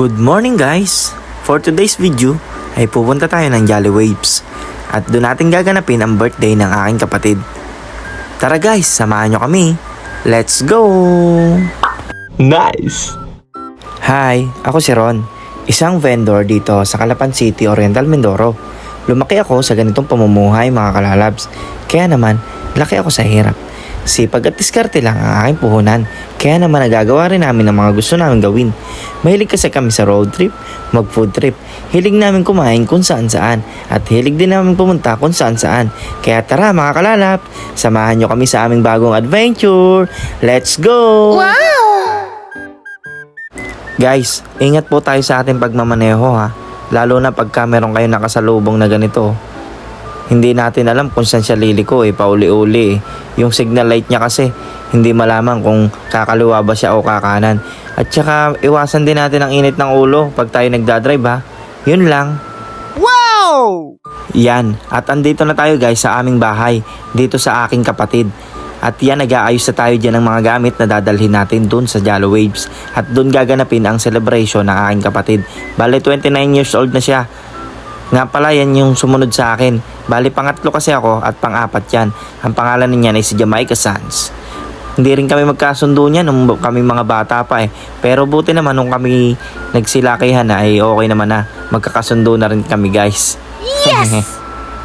Good morning guys! For today's video ay pupunta tayo ng Jolly Waves at doon natin gaganapin ang birthday ng aking kapatid. Tara guys, samahan nyo kami. Let's go! Nice! Hi, ako si Ron, isang vendor dito sa Calapan City, Oriental Mindoro. Lumaki ako sa ganitong pamumuhay mga kalalabs, kaya naman laki ako sa hirap. Sipag at diskarte lang ang aking puhunan, kaya naman nagagawa rin namin ang mga gusto namin gawin. Mahilig kasi kami sa road trip, mag food trip, hilig namin kumain kung saan saan, at hilig din namin pumunta kung saan saan. Kaya tara mga kalalap, samahan nyo kami sa aming bagong adventure. Let's go! Wow! Guys, ingat po tayo sa ating pagmamaneho ha, lalo na pagka meron kayo nakasalubong na ganito. Hindi natin alam kung saan siya liliko pauli-uli Yung signal light niya kasi, hindi malaman kung kakaliwa ba siya o kakanan. At saka iwasan din natin ang init ng ulo pag tayo nagdadrive ha. Yun lang. Wow! Yan, at andito na tayo guys sa aming bahay, dito sa aking kapatid. At yan, nag-aayos na tayo dyan ng mga gamit na dadalhin natin dun sa Jolly Waves. At dun gaganapin ang celebration ng aking kapatid. Bale 29 years old na siya. Nga pala, yan yung sumunod sa akin. Bali, pangatlo kasi ako at pang-apat yan. Ang pangalan niyan ay si Jamaica Sanz. Hindi rin kami magkasundo niyan nung kami mga bata pa Pero buti naman nung kami nagsilakihan na ay okay naman na. Magkakasundo na rin kami guys. Yes!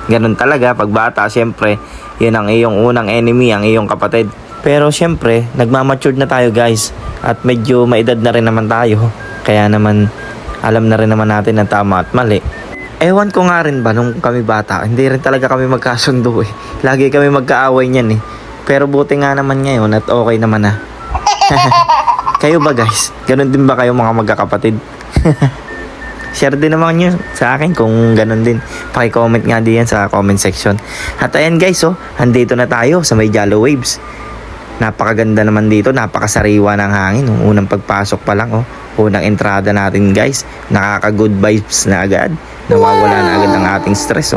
Ganun talaga pag bata, syempre. Yan ang iyong unang enemy, ang iyong kapatid. Pero syempre, nagmamature na tayo guys. At medyo maedad na rin naman tayo. Kaya naman, alam na rin naman natin ang tama at mali. Ewan ko nga rin ba nung kami bata, hindi rin talaga kami magkasundo Lagi kami magkaaway niyan Pero buti nga naman ngayon at okay naman na. Kayo ba guys? Ganun din ba kayo mga magkakapatid? Share din naman nyo sa akin kung ganun din. Paki-comment nga din yan sa comment section. At ayan guys andito na tayo sa may Jolly Waves. Napakaganda naman dito, napakasariwa ng hangin. Unang pagpasok pa lang unang entrada natin guys. Nakaka-good vibes na agad. Nawawala na agad ang ating stress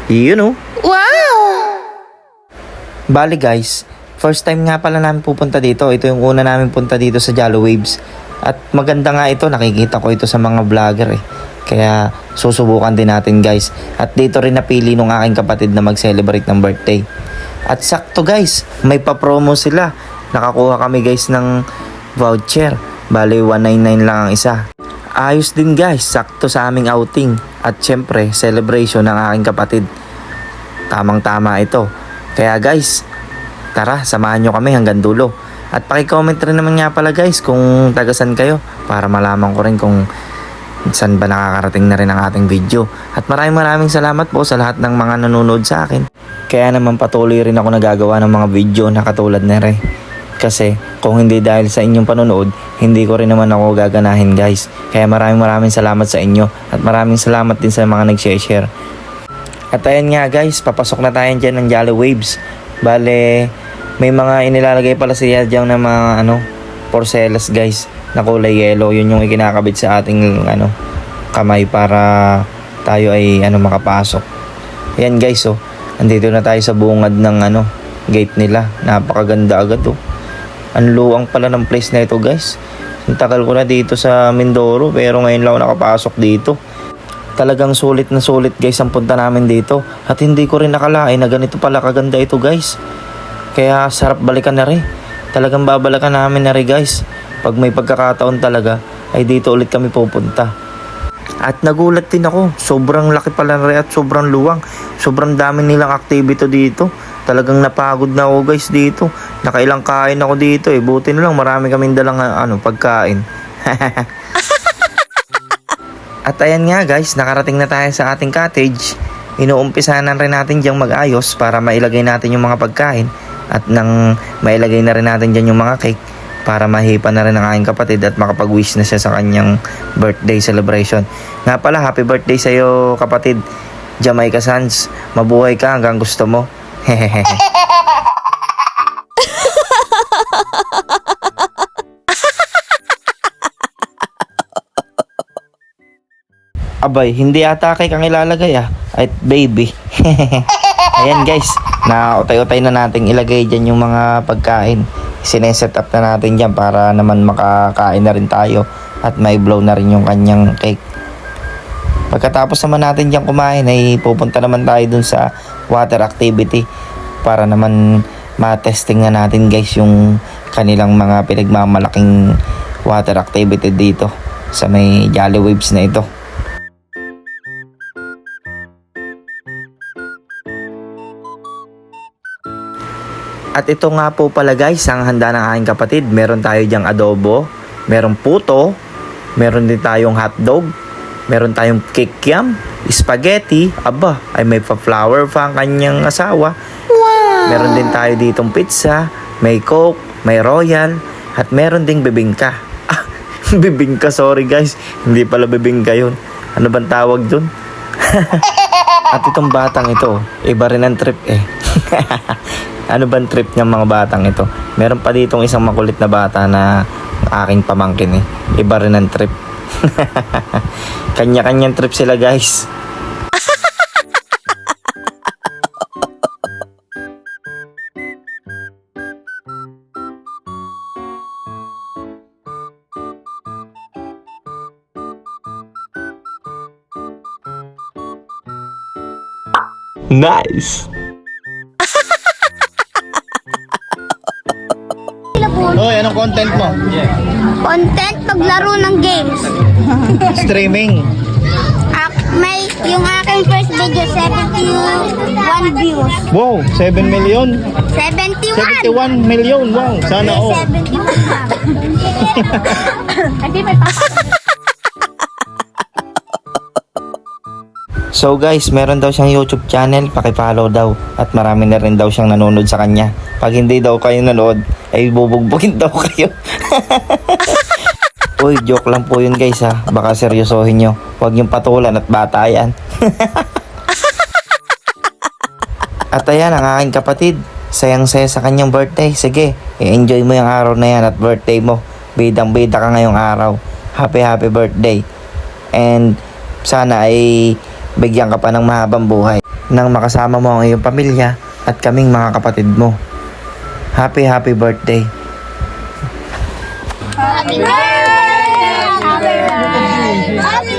Yun Wow! Bali guys, first time nga pala namin pupunta dito. Ito yung una namin punta dito sa Jolly Waves. At maganda nga ito, nakikita ko ito sa mga vlogger Kaya susubukan din natin guys. At dito rin napili nung aking kapatid na mag-celebrate ng birthday. At sakto guys, may pa-promo sila. Nakakuha kami guys ng voucher. Bali 199 lang ang isa. Ayos din guys, sakto sa aming outing. At syempre, celebration ng aking kapatid. Tamang-tama ito. Kaya guys, tara, samahan nyo kami hanggang dulo. At paki-comment rin naman nga pala guys kung tagasan kayo, para malaman ko rin kung saan ba nakakarating na rin ang ating video. At maraming salamat po sa lahat ng mga nanonood sa akin. Kaya naman patuloy rin ako nagagawa ng mga video na katulad na rin. Kasi kung hindi dahil sa inyong panonood, hindi ko rin naman ako gaganahin guys. Kaya maraming salamat sa inyo. At maraming salamat din sa mga nag-share. At ayan nga guys, papasok na tayo dyan ng Jolly Waves. Bale, may mga inilalagay pala siya dyan na mga porcelas guys, na kulay yellow. Yun yung ikinakabit sa ating kamay para tayo ay makapasok. Ayan guys andito na tayo sa bungad ng gate nila. Napakaganda agad Ang luwang pala ng place na ito guys. Ang tagal ko na dito sa Mindoro, pero ngayon lang ako nakapasok dito. Talagang sulit na sulit guys ang punta namin dito. At hindi ko rin nakalain na ganito pala kaganda ito guys. Kaya sarap balikan na rin. Talagang babalikan namin na rin guys. Pag may pagkakataon talaga, ay dito ulit kami pupunta. At nagulat din ako, sobrang laki pala rin at sobrang luwang. Sobrang dami nilang activity dito. Talagang napagod na ako guys dito. Nakailang kain ako dito buti na lang marami kaming dalang pagkain. At ayan nga guys, nakarating na tayo sa ating cottage. Inuumpisahan rin natin diyang mag-ayos para mailagay natin yung mga pagkain. At nang mailagay na rin natin dyan yung mga cake, para mahipa na rin ang aking kapatid at makapag-wish na siya sa kanyang birthday celebration. Nga pala, happy birthday sa iyo kapatid, Jamaica Sanz. Mabuhay ka hanggang gusto mo. Hehehe. Abay, hindi ata cake ang ilalagay Ay, baby. Ayan guys, na utay-utay na nating ilagay dyan yung mga pagkain. Sineset up na natin dyan para naman makakain na rin tayo. at may blow na rin yung kanyang cake. Pagkatapos naman natin dyan kumain ay pupunta naman tayo dun sa water activity para naman ma-testing na natin guys yung kanilang mga pinagmamalaking water activity dito sa may Jolly Waves na ito. At ito nga po pala guys ang handa ng aking kapatid. Meron tayo dyang adobo, merong puto, meron din tayong hotdog, meron tayong kikiam, spaghetti, aba, ay may pa-flower pa ang kanyang asawa. Meron din tayo ditong pizza, may coke, may royal, at meron ding bibingka. Ah, bibingka, sorry guys, hindi pala bibingka yun. Ano bang tawag dun? At itong batang ito, iba rin ang trip eh. Ano bang trip ng mga batang ito? Meron pa ditong isang makulit na bata na aking pamangkin eh. Iba rin ang trip. Kanya-kanyang trip sila guys. Nice! Hoy, anong content mo? Content paglaro ng games. Streaming. May yung aking first video 71 views. Wow, 7 million. 71. 71 million. Wow, sana all. 71. Hindi may papa. So guys, meron daw siyang YouTube channel, paki-follow daw. At marami na rin daw siyang nanonood sa kanya. Pag hindi daw kayo nanood, ay bubugbugin daw kayo. Uy, joke lang po yun guys ha. Baka seryosohin nyo. Huwag yung patulan at bata yan. At ayan ang aking kapatid. Sayang-saya sa kanyang birthday. Sige, i-enjoy mo yung araw na yan at birthday mo. Bidang-bida ka ngayong araw. Happy birthday. And sana ay bigyan ka pa ng mahabang buhay nang makasama mo ang iyong pamilya at kaming mga kapatid mo. Happy birthday. Happy birthday! Happy birthday! Happy